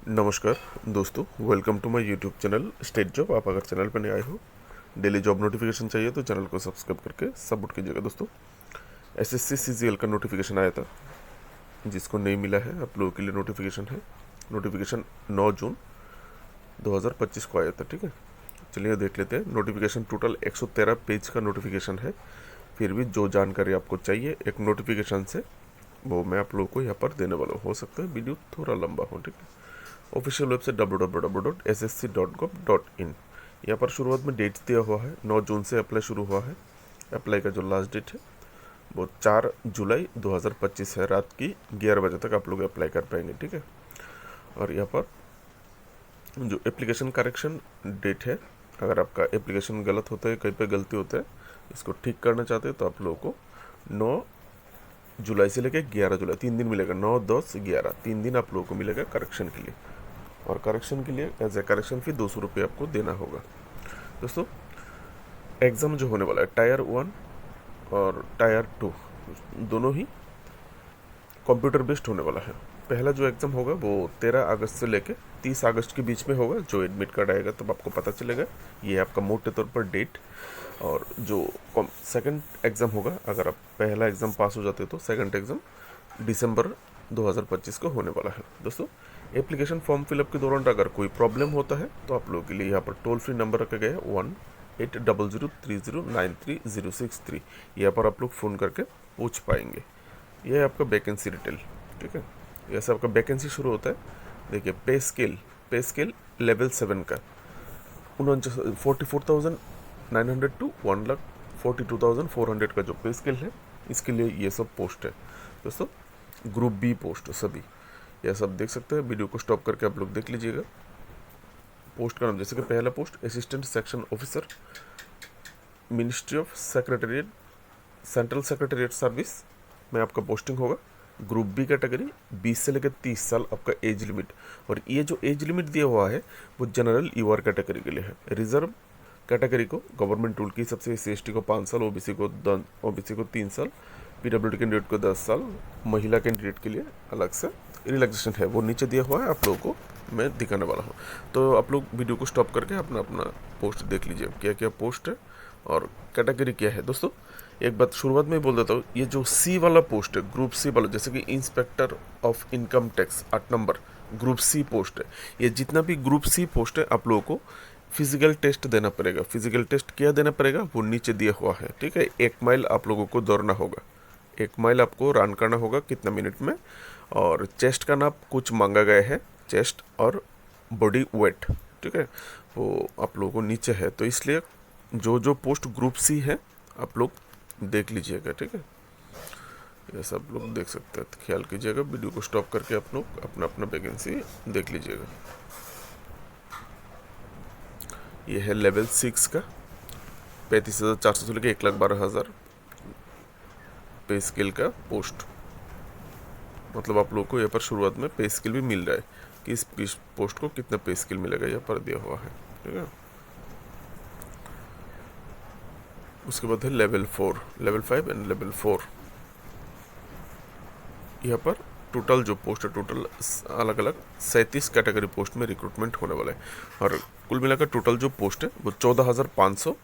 नमस्कार दोस्तों, welcome to my YouTube channel state job. आप अगर चैनल पर नए आए हो, डेली जॉब नोटिफिकेशन चाहिए तो चैनल को सब्सक्राइब करके सपोर्ट कीजिएगा। दोस्तों, एसएससी सीजीएल का नोटिफिकेशन आया था, जिसको नहीं मिला है आप लोगों के लिए नोटिफिकेशन है। नोटिफिकेशन 9 जून 2025 को आया था। ठीक है, चलिए देख लेते हैं। नोटिफिकेशन टोटल 113 पेज का नोटिफिकेशन है। फिर भी जो जानकारी आपको चाहिए एक नोटिफिकेशन से, वो मैं आप लोगों को यहाँ पर देने वाला हूँ। हो सकता है वीडियो थोड़ा लंबा हो। ठीक है, ऑफिशियल वेबसाइट www.ssc.gov.in। यहाँ पर शुरुआत में डेट दिया हुआ है, 9 जून से अप्लाई शुरू हुआ है। अप्लाई का जो लास्ट डेट है वो 4 जुलाई 2025 है। रात की 11 बजे तक आप लोग अप्लाई कर पाएंगे। ठीक है, और यहाँ पर जो एप्लीकेशन करेक्शन डेट है, अगर आपका एप्लीकेशन गलत होता है, कहीं पे गलती होता है, इसको ठीक करना चाहते हैं तो आप लोगों को 9 जुलाई से लेकर 11 जुलाई 3 दिन मिलेगा। 9, 10, 11 3 दिन आप लोगों को मिलेगा करेक्शन के लिए। और करेक्शन के लिए एज ए करेक्शन फी 200 रुपये आपको देना होगा। दोस्तों, एग्ज़ाम जो होने वाला है टायर 1 और टायर 2 दोनों ही कंप्यूटर बेस्ड होने वाला है। पहला जो एग्ज़ाम होगा वो 13 अगस्त से लेकर 30 अगस्त के बीच में होगा। जो एडमिट कार्ड आएगा तब आपको पता चलेगा। ये आपका मोटे तौर पर डेट। और जो सेकंड एग्ज़ाम होगा, अगर आप पहला एग्ज़ाम पास हो जाते हो तो सेकंड एग्ज़ाम दिसंबर 2025 को होने वाला है। दोस्तों, एप्लीकेशन फॉर्म फिलअप के दौरान अगर कोई प्रॉब्लम होता है तो आप लोगों के लिए यहाँ पर टोल फ्री नंबर रखा गया है 180030930063। यहाँ पर आप लोग फ़ोन करके पूछ पाएंगे। यह है आपका वैकेंसी डिटेल। ठीक है, ऐसा आपका वैकेंसी शुरू होता है। देखिए, पे स्केल लेवल 7 का 44,900 टू 1,42,400 का जो पे स्केल है, इसके लिए ये सब पोस्ट है। दोस्तों, ग्रुप बी पोस्ट सभी यह सब देख सकते हैं। वीडियो को स्टॉप करके आप लोग देख लीजिएगा। पोस्ट का नाम, जैसे कि पहला post assistant section officer, ministry of secretariat, central secretariat service में आपका पोस्टिंग होगा। ग्रुप बी कैटेगरी 20 से लेकर 30 साल आपका एज लिमिट। और ये जो एज लिमिट दिया हुआ है वो जनरल यूआर कैटेगरी के लिए है। रिजर्व कैटेगरी को गवर्नमेंट रूल के हिसाब से SC/ST को 5 साल, ओबीसी को 3 साल, PWD कैंडिडेट को 10 साल, महिला कैंडिडेट के लिए अलग से रिलैक्सेशन है, वो नीचे दिया हुआ है। आप लोगों को मैं दिखाने वाला हूँ, तो आप लोग वीडियो को स्टॉप करके अपना अपना पोस्ट देख लीजिए, क्या क्या पोस्ट है और कैटेगरी क्या है। दोस्तों, एक बात शुरुआत में ही बोल देता हूँ, ये जो सी वाला पोस्ट है, ग्रुप सी वाला, जैसे कि inspector of income tax 8 number group C post है। ये जितना भी ग्रुप सी पोस्ट है, आप लोगों को फिजिकल टेस्ट देना पड़ेगा। फिजिकल टेस्ट क्या देना पड़ेगा वो नीचे दिया हुआ है। ठीक है, 1 माइल आप लोगों को दौड़ना होगा। 1 माइल आपको रन करना होगा कितना मिनट में। और चेस्ट का नाप कुछ मांगा गया है, चेस्ट और बॉडी वेट। ठीक है, वो आप लोगों को नीचे है, तो इसलिए जो जो पोस्ट ग्रुप सी है आप लोग देख लीजिएगा। ठीक है, ये सब लोग देख सकते हैं, तो ख्याल कीजिएगा। वीडियो को स्टॉप करके आप लोग अपना अपना वैकेंसी देख लीजिएगा। ये है लेवल 6 का 35,400 से लेकर 1,12,000 पे स्केल का पोस्ट। मतलब आप लोगों को यहाँ पर शुरुआत में पे स्केल भी मिल रहा है कि इस पोस्ट को कितना पे स्केल मिलेगा, यहाँ पर दिया हुआ है। ठीक है, उसके बाद है लेवल 4, लेवल 5 एंड लेवल 4। यहाँ पर टोटल जो पोस्ट है, टोटल अलग अलग 37 कैटेगरी पोस्ट में रिक्रूटमेंट होने वाला है। और कुल मिलाकर टोटल जो पोस्ट है वो 14,500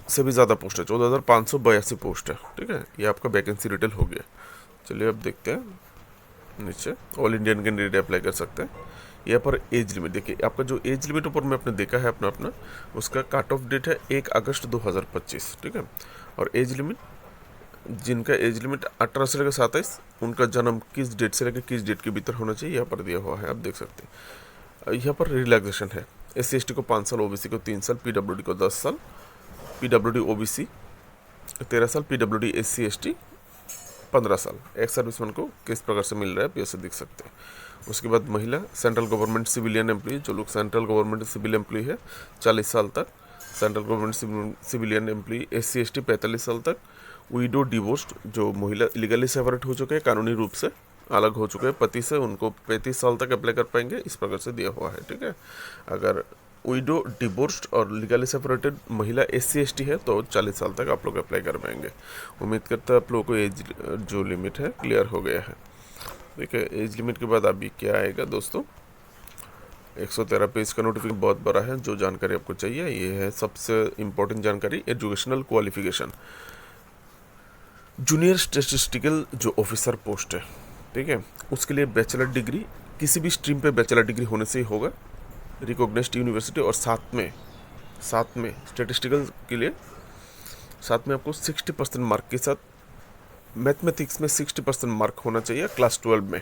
से भी ज़्यादा पोस्ट है, 14,582 पोस्ट है। ठीक है, ये आपका वैकेंसी डिटेल हो गया। चलिए अब देखते हैं नीचे। ऑल इंडियन कैंडिडेट अप्लाई कर सकते हैं। यहाँ पर एज लिमिट देखिए, आपका जो एज लिमिट ऊपर में आपने देखा है अपना अपना, उसका कट ऑफ डेट है 1 अगस्त 2025। ठीक है, और एज लिमिट, जिनका एज लिमिट 18 से लेकर 27, उनका जन्म किस डेट से लेकर किस डेट के भीतर होना चाहिए यहाँ पर दिया हुआ है, आप देख सकते हैं। यहाँ पर रिलैक्सेशन है, SC/ST को 5 साल, OBC को 3 साल, PWD को 10 साल, PWD OBC 13 साल, PWD SC/ST 15 साल। एक्स सर्विसमैन को किस प्रकार से मिल रहा है आप ऐसे देख सकते हैं। उसके बाद महिला सेंट्रल गवर्नमेंट सिविलियन एम्प्लॉय, जो लोग सेंट्रल गवर्नमेंट सिविल एम्प्लॉय है 40 साल तक, central government civilian employ SC/ST 45 साल तक, विडो डिवोर्स्ड, जो महिला लीगली सेपरेट हो चुके हैं, कानूनी रूप से अलग हो चुके हैं पति से, उनको 35 साल तक अप्लाई कर पाएंगे, इस प्रकार से दिया हुआ है। ठीक है, अगर विडो डिवोर्स्ड और लीगली सेपरेटेड महिला SC/ST है तो 40 साल तक आप लोग अप्लाई कर पाएंगे। उम्मीद करता है आप लोगों को एज जो लिमिट है क्लियर हो गया है। ठीक है। एज लिमिट के बाद अभी क्या आएगा दोस्तों, 113 पेज का नोटिफिकेशन बहुत बड़ा है। जो जानकारी आपको चाहिए ये है सबसे इम्पोर्टेंट जानकारी, एजुकेशनल क्वालिफिकेशन। जूनियर स्टैटिस्टिकल जो ऑफिसर पोस्ट है, ठीक है, उसके लिए बैचलर डिग्री, किसी भी स्ट्रीम पे बैचलर डिग्री होने से ही होगा, रिकॉग्नाइज्ड यूनिवर्सिटी, और साथ में स्टैटिस्टिकल के लिए साथ में आपको 60% मार्क के साथ मैथमेटिक्स में 60% मार्क होना चाहिए क्लास 12 में।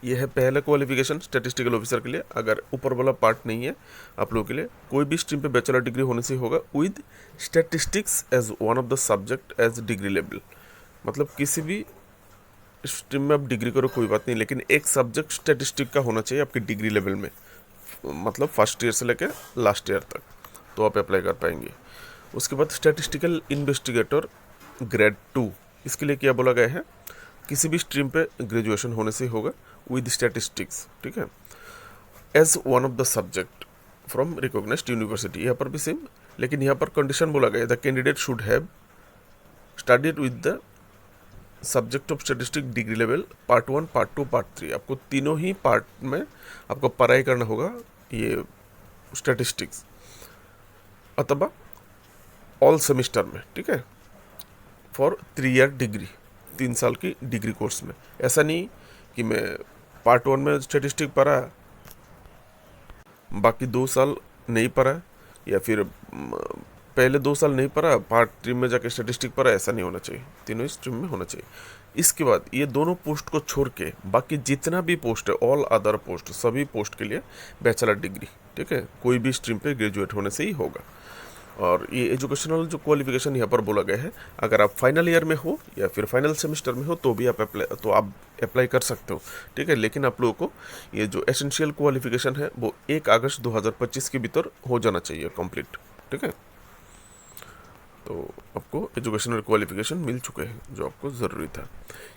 यह है पहला क्वालिफिकेशन स्टैटिस्टिकल ऑफिसर के लिए। अगर ऊपर वाला पार्ट नहीं है आप लोगों के लिए, कोई भी स्ट्रीम पे बैचलर डिग्री होने से होगा with statistics as one of the subject as degree level. मतलब किसी भी स्ट्रीम में आप डिग्री करो कोई बात नहीं, लेकिन एक सब्जेक्ट स्टैटिस्टिक का होना चाहिए आपकी डिग्री लेवल में, मतलब फर्स्ट ईयर से लेकर लास्ट ईयर तक, तो आप अप्लाई कर पाएंगे। उसके बाद स्टैटिस्टिकल इन्वेस्टिगेटर ग्रेड 2, इसके लिए क्या बोला गया है, किसी भी स्ट्रीम पे ग्रेजुएशन होने से होगा विद स्टैटिस्टिक्स, ठीक है, as one of the subject from recognised university. यहाँ पर भी सेम, लेकिन यहाँ पर कंडीशन बोला गया है, the candidate should have studied with the subject of statistic degree level part 1, part 2, part 3। आपको तीनों ही पार्ट में आपको पढ़ाई करना होगा ये स्टैटिस्टिक्स, अथवा ऑल सेमिस्टर में, ठीक है, फॉर 3 ईयर डिग्री, 3 साल की डिग्री कोर्स में। ऐसा नहीं कि मैं पार्ट 1 में स्टैटिस्टिक पढ़ा बाकी 2 साल नहीं पढ़ा, या फिर पहले 2 साल नहीं पढ़ा पार्ट 3 में जाके स्टैटिस्टिक पढ़ा, ऐसा नहीं होना चाहिए, तीनों स्ट्रीम में होना चाहिए। इसके बाद ये दोनों पोस्ट को छोड़ के बाकी जितना भी पोस्ट है, ऑल अदर पोस्ट, सभी पोस्ट के लिए बैचलर डिग्री, ठीक है, कोई भी स्ट्रीम पे ग्रेजुएट होने से ही होगा। और ये एजुकेशनल जो क्वालिफिकेशन यहाँ पर बोला गया है, अगर आप फाइनल ईयर में हो या फिर फाइनल सेमेस्टर में हो तो भी आप अप्लाई कर सकते हो, ठीक है। लेकिन आप लोगों को ये जो एसेंशियल क्वालिफिकेशन है वो 1 अगस्त 2025 के भीतर हो जाना चाहिए कंप्लीट, ठीक है। तो आपको एजुकेशनल क्वालिफिकेशन मिल चुके हैं जो आपको ज़रूरी था।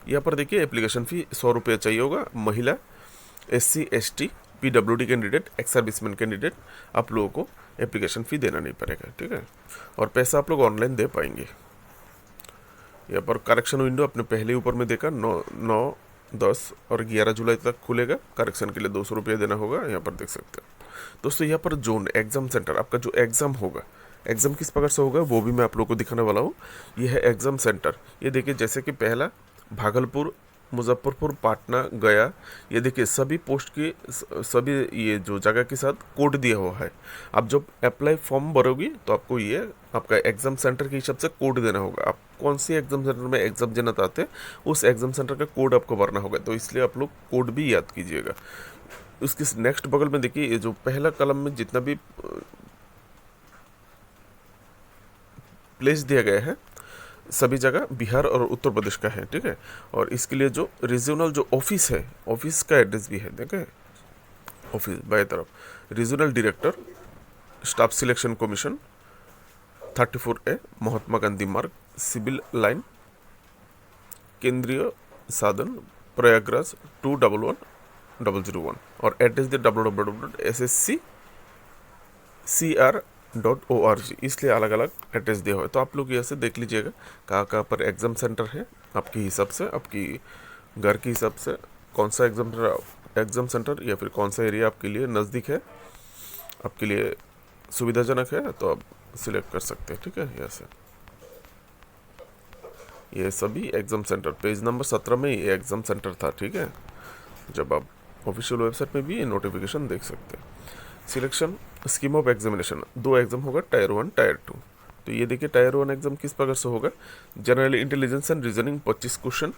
यहाँ पर देखिए एप्लीकेशन फ़ी 100 रुपये चाहिए होगा। महिला, SC ST PWD candidate, ex serviceman candidate, आप लोगों को एप्लीकेशन फ़ी देना नहीं पड़ेगा, ठीक है, और पैसा आप लोग ऑनलाइन दे पाएंगे। यहाँ पर करेक्शन विंडो अपने पहले ऊपर में देखा, 9, 10 और 11 जुलाई तक खुलेगा। करेक्शन के लिए 200 रुपये देना होगा, यहाँ पर देख सकते हैं दोस्तों। यहाँ पर जोन एग्जाम सेंटर, आपका जो एग्ज़ाम होगा, एग्ज़ाम किस प्रकार से होगा वो भी मैं आप लोगों को दिखाने वाला हूँ। ये है एग्ज़ाम सेंटर। ये देखिए जैसे कि पहला भागलपुर, मुजफ्फरपुर, पाटना, गया, ये देखिए सभी पोस्ट की सभी ये जो जगह के साथ कोड दिया हुआ है। आप जब अप्लाई फॉर्म भरोगी तो आपको ये आपका एग्ज़ाम सेंटर के हिसाब से कोड देना होगा। आप कौन सी एग्ज़ाम सेंटर में एग्ज़ाम देना चाहते हैं उस एग्ज़ाम सेंटर का कोड आपको भरना होगा, तो इसलिए आप लोग कोड भी याद कीजिएगा। उसके नेक्स्ट बगल में देखिए ये जो पहला कलम में जितना भी प्लेस दिया गया है सभी जगह बिहार और उत्तर प्रदेश का है, ठीक है। और इसके लिए जो रीजनल जो ऑफिस है, ऑफिस का एड्रेस भी है, देखें ऑफिस बाएं तरफ, regional director staff selection commission 34A Mahatma Gandhi मार्ग, सिविल लाइन, केंद्रीय साधन, प्रयागराज 211001, और एड्रेस दे www.ssccr.org, इसलिए अलग अलग एड्रेस दिया हुआ है। तो आप लोग यहाँ से देख लीजिएगा कहाँ पर एग्ज़ाम सेंटर है आपके हिसाब से, आपकी घर के हिसाब से कौन सा एग्ज़ाम सेंटर या फिर कौन सा एरिया आपके लिए नज़दीक है, आपके लिए सुविधाजनक है, तो आप सिलेक्ट कर सकते हैं, ठीक है। यहाँ से ये सभी एग्ज़ाम सेंटर, पेज नंबर 17 में ये एग्ज़ाम सेंटर था, ठीक है। जब आप ऑफिशियल वेबसाइट में भी ये नोटिफिकेशन देख सकते हैं। Selection scheme of examination, 2 exam होगा, टायर 1, टायर 2। तो ये देखिए टायर 1 एग्ज़ाम किस प्रकार से होगा, general intelligence and reasoning 25 question,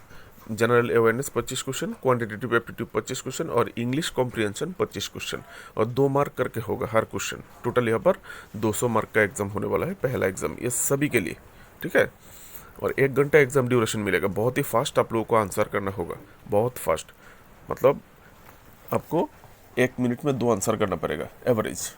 general awareness 25 question, quantitative aptitude 25 question और इंग्लिश कॉम्प्रिहेंशन 25 क्वेश्चन, और 2 मार्क करके होगा हर क्वेश्चन। टोटल यहाँ पर 200 मार्क का एग्ज़ाम होने वाला है, पहला एग्ज़ाम, ये सभी के लिए, ठीक है। और 1 घंटा एग्ज़ाम ड्यूरेशन मिलेगा। बहुत ही फास्ट आप लोगों को आंसर करना होगा, बहुत फास्ट, मतलब आपको 1 मिनट में 2 आंसर करना पड़ेगा एवरेज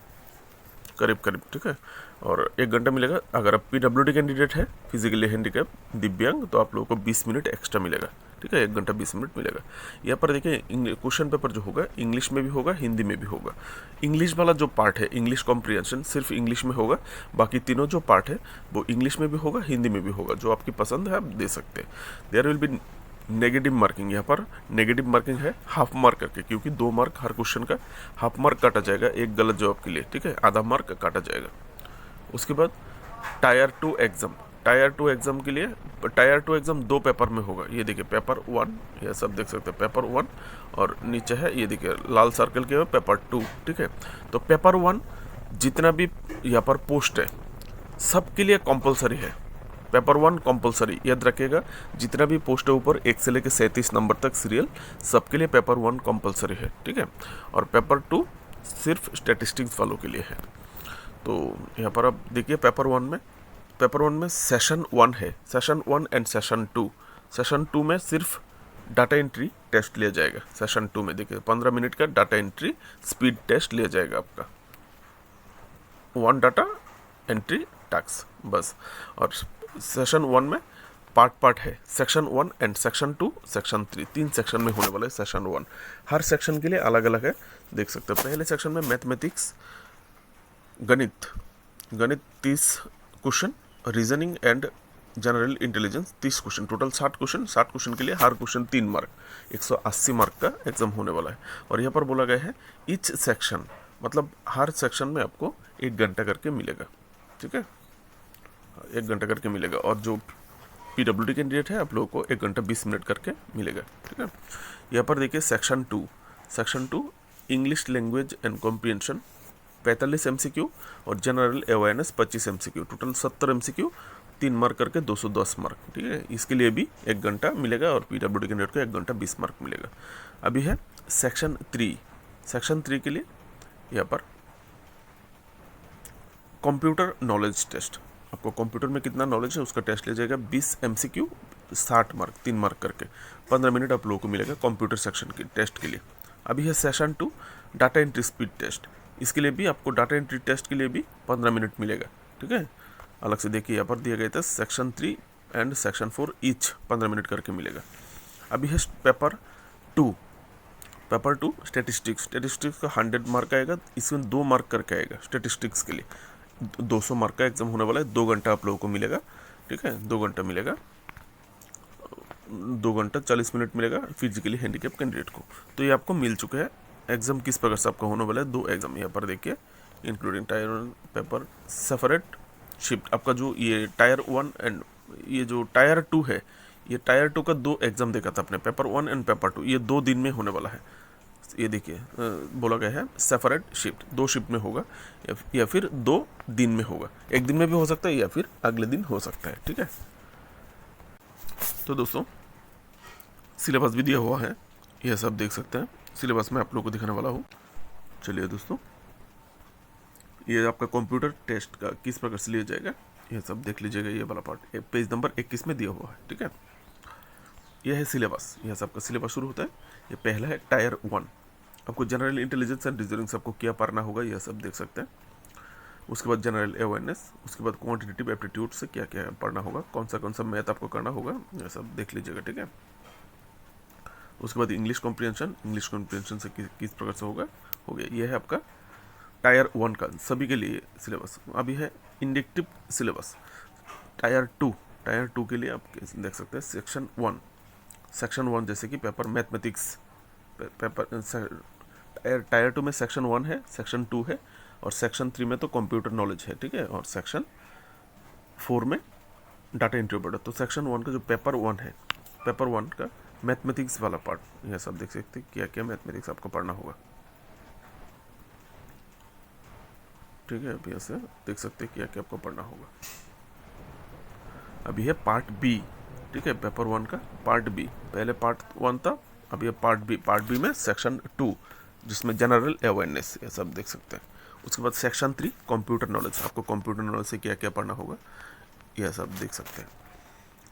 करीब, ठीक है। और 1 घंटा मिलेगा। अगर आप PWD कैंडिडेट है, फिजिकली हैंडीकैप, दिव्यांग, तो आप लोगों को 20 मिनट एक्स्ट्रा मिलेगा, ठीक है, 1 घंटा 20 मिनट मिलेगा। यहाँ पर देखिए क्वेश्चन पेपर जो होगा इंग्लिश में भी होगा, हिंदी में भी होगा। इंग्लिश वाला जो पार्ट है, इंग्लिश कॉम्प्रिहेंशन, सिर्फ इंग्लिश में होगा। बाकी तीनों जो पार्ट है वो इंग्लिश में भी होगा, हिंदी में भी होगा। जो आपकी पसंद है आप दे सकते हैं। There will be negative marking, यहाँ पर नेगेटिव मार्किंग है हाफ मार्क करके, क्योंकि 2 मार्क हर क्वेश्चन का हाफ मार्क काटा जाएगा एक गलत जवाब के लिए, ठीक है, आधा मार्क काटा जाएगा। उसके बाद टायर 2 एग्जाम, टायर 2 एग्जाम के लिए टायर 2 एग्जाम 2 पेपर में होगा। ये देखिए पेपर 1, ये सब देख सकते हैं पेपर 1, और नीचे है ये देखिए लाल सर्कल के पेपर 2, ठीक है। तो पेपर 1 जितना भी यहाँ पर पोस्ट है सबके लिए कंपलसरी है, पेपर 1 कंपलसरी, याद रखिएगा। जितना भी पोस्ट है ऊपर 1 से लेकर 37 नंबर तक सीरियल, सबके लिए पेपर 1 कंपलसरी है, ठीक है। और पेपर 2 सिर्फ स्टैटिस्टिक्स वालों के लिए है। तो यहाँ पर अब देखिए पेपर 1 में सेशन 1 है, सेशन 1 एंड सेशन 2। सेशन 2 में सिर्फ डाटा एंट्री टेस्ट लिया जाएगा। सेशन 2 में देखिए 15 मिनट का डाटा एंट्री स्पीड टेस्ट लिया जाएगा आपका, 1 डाटा एंट्री टास्क बस। और सेशन 1 में पार्ट है, section 1 and section 2, section 3, 3 section में होने वाला है सेशन 1। हर सेक्शन के लिए अलग अलग है, देख सकते हैं। पहले सेक्शन में मैथमेटिक्स गणित 30 question, reasoning and general intelligence 30 question, total 60 question. 60 question के लिए हर क्वेश्चन 3 मार्क, 180 मार्क का एग्जाम होने वाला है। और यहाँ पर बोला गया है ईच सेक्शन, मतलब हर सेक्शन में आपको 1 घंटा करके मिलेगा, ठीक है, 1 घंटा करके मिलेगा। और जो PWD कैंडिडेट है आप लोगों को 1 घंटा 20 मिनट करके मिलेगा, ठीक है। यहाँ पर देखिए section 2 English language and comprehension 45 MCQ और general awareness 25 MCQ, total 70 MCQ, 3 mark करके 210 मार्क, ठीक है। इसके लिए भी 1 घंटा मिलेगा और PWD कैंडिडेट को 1 घंटा 20 मार्क मिलेगा। अभी है सेक्शन 3 के लिए यहाँ पर कंप्यूटर नॉलेज टेस्ट, आपको कंप्यूटर में कितना नॉलेज है उसका टेस्ट लिया जाएगा। 20 MCQ 60 मार्क, 3 मार्क करके 15 मिनट आप लोगों को मिलेगा कंप्यूटर सेक्शन के टेस्ट के लिए। अभी है session 2 data entry speed test, इसके लिए भी आपको डाटा एंट्री टेस्ट के लिए भी 15 मिनट मिलेगा, ठीक है। अलग से देखिए यहाँ पर दिया गया था section 3 and section 4 each 15 minute करके मिलेगा। अभी है पेपर 2 स्टैटिस्टिक्स का 100 मार्क आएगा, इसमें 2 मार्क करके आएगा स्टैटिस्टिक्स के लिए। 200 मार्क का एग्जाम होने वाला है, 2 घंटा आप लोगों को मिलेगा, ठीक है, 2 घंटा मिलेगा, 2 घंटा 40 मिनट मिलेगा फिजिकली हैंडीकैप कैंडिडेट को। तो ये आपको मिल चुका है। एग्जाम किस प्रकार से आपका होने वाला है, 2 एग्जाम यहाँ पर देखिए, including tyre 1 paper separate shift. आपका जो ये टायर 1 एंड ये जो टायर 2 है, ये टायर 2 का 2 एग्जाम देखा था अपने, पेपर 1 एंड पेपर 2, ये 2 दिन में होने वाला है। ये देखिए बोला गया है सेपरेट शिफ्ट, 2 शिफ्ट में होगा या फिर 2 दिन में होगा, एक दिन में भी हो सकता है या फिर अगले दिन हो सकता है, ठीक है। तो दोस्तों सिलेबस भी दिया हुआ है, यह सब देख सकते हैं। सिलेबस में आप लोगों को दिखाने वाला हूँ। चलिए दोस्तों, ये आपका कंप्यूटर टेस्ट का किस प्रकार से लिया जाएगा ये सब देख लीजिएगा। ये वाला पार्ट पेज नंबर 21 में दिया हुआ है, ठीक है। यह है सिलेबस, यह सबका सिलेबस शुरू होता है। ये पहला है टायर 1, आपको जनरल इंटेलिजेंस एंड रीजनिंग सबको क्या पढ़ना होगा यह सब देख सकते हैं। उसके बाद जनरल अवेयरनेस, उसके बाद क्वांटिटेटिव एप्टीट्यूड से क्या क्या पढ़ना होगा, कौन सा मैथ आपको करना होगा, यह सब देख लीजिएगा, ठीक है। उसके बाद इंग्लिश कॉम्प्रिहेंशन से किस प्रकार से होगा, हो गया। यह है आपका टायर 1 का सभी के लिए सिलेबस। अभी है इंडक्टिव सिलेबस टायर 2 के लिए आप देख सकते हैं सेक्शन 1 जैसे कि पेपर मैथमेटिक्स, टायर 2 में सेक्शन 1 है, सेक्शन 2 है और सेक्शन 3 में तो कंप्यूटर नॉलेज है, ठीक है। और सेक्शन 4 में डाटा एंट्री ऑपरेटर। तो सेक्शन 1 का जो पेपर 1 है, पेपर 1 का मैथमेटिक्स वाला पार्ट, यह सब देख सकते हैं क्या क्या मैथमेटिक्स आपको पढ़ना होगा, ठीक है। अभी ऐसे देख सकते हैं क्या क्या आपको पढ़ना होगा। अभी है पार्ट बी, ठीक है, पेपर 1 का पार्ट बी। पहले पार्ट 1 था, अभी है पार्ट बी में सेक्शन 2 जिसमें जनरल अवेयरनेस ये सब देख सकते हैं। उसके बाद सेक्शन 3 कंप्यूटर नॉलेज, आपको कंप्यूटर नॉलेज से क्या क्या पढ़ना होगा यह सब देख सकते हैं।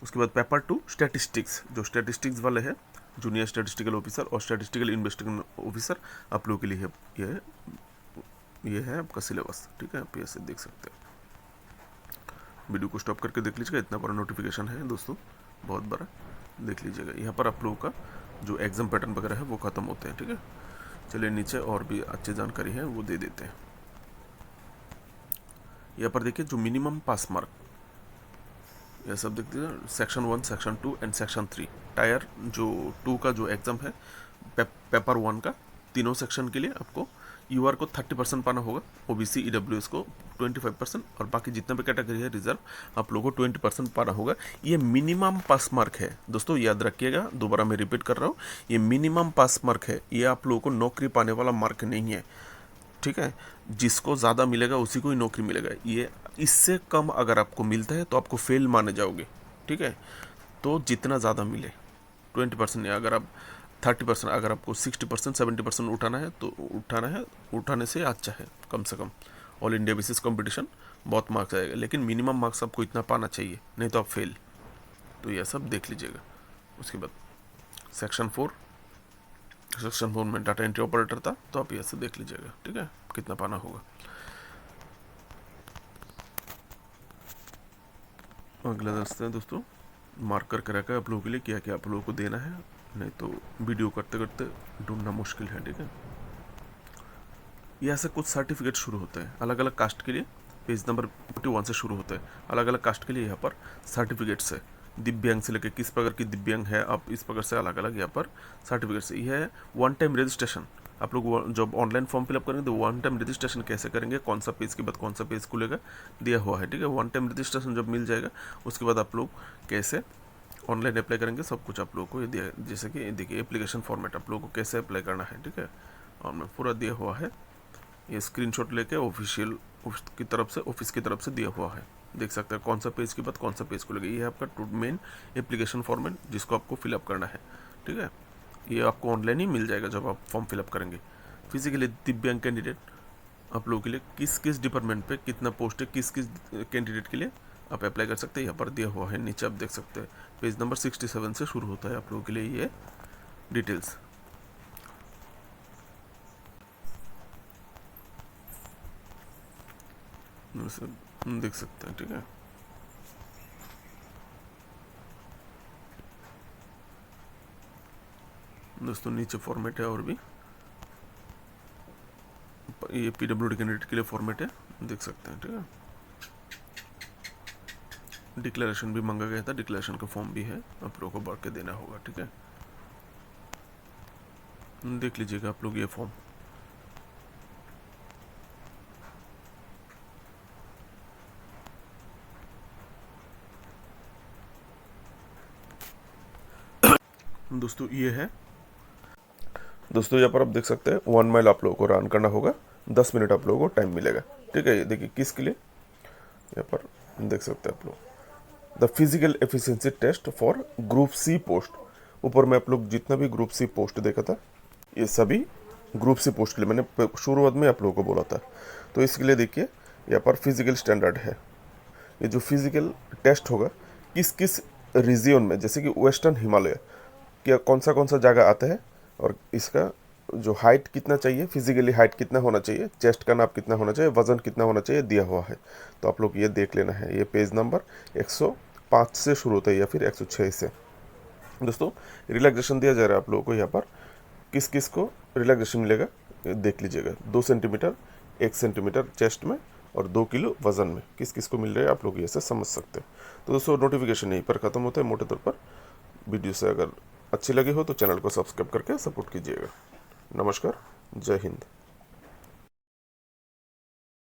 उसके बाद पेपर 2 स्टैटिस्टिक्स, जो स्टैटिस्टिक्स वाले हैं जूनियर स्टैटिस्टिकल ऑफिसर और स्टैटिस्टिकल इन्वेस्टिगेशन ऑफिसर आप लोगों के लिए ये है आपका सिलेबस, ठीक है। आप ऐसे देख सकते हैं। वीडियो को स्टॉप करके देख लीजिएगा, इतना बड़ा नोटिफिकेशन है दोस्तों, बहुत बड़ा, देख लीजिएगा। यहाँ पर आप लोगों का जो एग्जाम पैटर्न वगैरह है वो ख़त्म होते हैं, ठीक है। चलिए नीचे और भी अच्छी जानकारी है वो दे देते हैं। यहाँ पर देखिए जो मिनिमम पास मार्क ये सब देख लीजिए, section 1, section 2 and section 3। Tyre जो 2 का जो एग्ज़ाम है पेपर 1 का, तीनों सेक्शन के लिए आपको यूआर को 30% पाना होगा, ओबीसी ईडब्ल्यूएस को 25% और बाकी जितना भी कैटेगरी है रिजर्व आप लोगों को 20% पाना होगा। ये मिनिमम पास मार्क है दोस्तों, याद रखिएगा, दोबारा मैं रिपीट कर रहा हूँ, ये मिनिमम पास मार्क है, ये आप लोगों को नौकरी पाने वाला मार्क नहीं है, ठीक है। जिसको ज़्यादा मिलेगा उसी को ही नौकरी मिलेगा। ये इससे कम अगर आपको मिलता है तो आपको फेल माने जाओगे, ठीक है। तो जितना ज़्यादा मिले 20% या अगर आप 30%, अगर आपको 60% 70% उठाना है तो उठाने से अच्छा है। कम से come all India basis competition बहुत मार्क्स आएगा, लेकिन मिनिमम मार्क्स आपको इतना पाना चाहिए, नहीं तो आप फेल। तो यह सब देख लीजिएगा। उसके बाद सेक्शन 4 में डाटा एंट्री ऑपरेटर था, तो आप ऐसे देख लीजिएगा, ठीक है, कितना पाना होगा। अगला दस्ते हैं दोस्तों, मार्क करके रखा है आप लोगों के लिए क्या क्या आप लोगों को देना है, नहीं तो वीडियो करते करते ढूंढना मुश्किल है, ठीक है। यहाँ से कुछ सर्टिफिकेट शुरू होते हैं अलग अलग कास्ट के लिए, पेज नंबर 41 से शुरू होते हैं। अलग अलग कास्ट के लिए यहाँ पर सर्टिफिकेट्स है, दिव्यांग से लेकर किस प्रकार की दिव्यांग है आप, इस प्रकार से अलग अलग यहाँ पर सर्टिफिकेट्स। यह है वन टाइम रजिस्ट्रेशन। आप लोग जब ऑनलाइन फॉर्म फिलअप करेंगे तो वन टाइम रजिस्ट्रेशन कैसे करेंगे, कौन सा पेज के बाद कौन सा पेज खुलेगा दिया हुआ है, ठीक है। वन टाइम रजिस्ट्रेशन जब मिल जाएगा उसके बाद आप लोग कैसे ऑनलाइन अप्लाई करेंगे सब कुछ आप लोगों को ये दिया, जैसे कि देखिए एप्लीकेशन फॉर्मेट आप लोगों को कैसे अप्लाई करना है, ठीक है, और मैं पूरा दिया हुआ है। ये स्क्रीनशॉट लेके ऑफिशियल ऑफिस की तरफ से दिया हुआ है, देख सकते हैं कौन सा पेज के बाद कौन सा पेज खुलेगा। ये है आपका मेन एप्लीकेशन फॉर्मेट जिसको आपको फिलअप करना है, ठीक है। ये आपको ऑनलाइन ही मिल जाएगा जब आप फॉर्म फिलअप करेंगे। फिजिकली दिव्यांग कैंडिडेट आप लोगों के लिए किस किस डिपार्टमेंट पे कितना पोस्ट है, किस किस कैंडिडेट के लिए आप अप्लाई कर सकते हैं, यहाँ पर दिया हुआ है। नीचे आप देख सकते हैं पेज नंबर 67 से शुरू होता है आप लोगों के लिए ये डिटेल्स। देख सकते हैं, ठीक है। दोस्तों नीचे फॉर्मेट है और भी, ये पीडब्ल्यूडी कैंडिडेट के लिए फॉर्मेट है, देख सकते हैं, ठीक है। डिक्लेरेशन भी मांगा गया था, डिक्लेरेशन का फॉर्म भी है, आप लोगों को भर के देना होगा, ठीक है। देख लीजिएगा आप लोग ये फॉर्म। दोस्तों ये है, दोस्तों यहाँ पर आप देख सकते हैं 1 माइल आप लोगों को रन करना होगा, 10 मिनट आप लोगों को टाइम मिलेगा, ठीक है। ये देखिए किसके लिए, यहाँ पर देख सकते हैं आप लोग, the physical efficiency test for group C post. ऊपर में आप लोग जितना भी ग्रुप सी पोस्ट देखा था ये सभी ग्रुप सी पोस्ट के लिए मैंने शुरुआत में आप लोगों को बोला था। तो इसके लिए देखिए यहाँ पर फिजिकल स्टैंडर्ड है, ये जो फिजिकल टेस्ट होगा किस किस रीजियन में, जैसे कि वेस्टर्न हिमालय क्या कौन सा जगह आता है, और इसका जो हाइट कितना चाहिए, फिजिकली हाइट कितना होना चाहिए, चेस्ट का नाप कितना होना चाहिए, वजन कितना होना चाहिए दिया हुआ है। तो आप लोग ये देख लेना है। ये पेज नंबर 105 से शुरू होता है या फिर 106 से। दोस्तों रिलैक्सेशन दिया जा रहा है आप लोगों को, यहाँ पर किस किस को रिलैक्सेशन मिलेगा देख लीजिएगा। 2 सेंटीमीटर 1 सेंटीमीटर चेस्ट में और 2 किलो वजन में किस किस को मिल रहा है आप लोग ये से समझ सकते हैं। तो दोस्तों नोटिफिकेशन यहीं पर ख़त्म होता है मोटे तौर पर। वीडियो से अगर अच्छी लगी हो तो चैनल को सब्सक्राइब करके सपोर्ट कीजिएगा। नमस्कार, जय हिंद।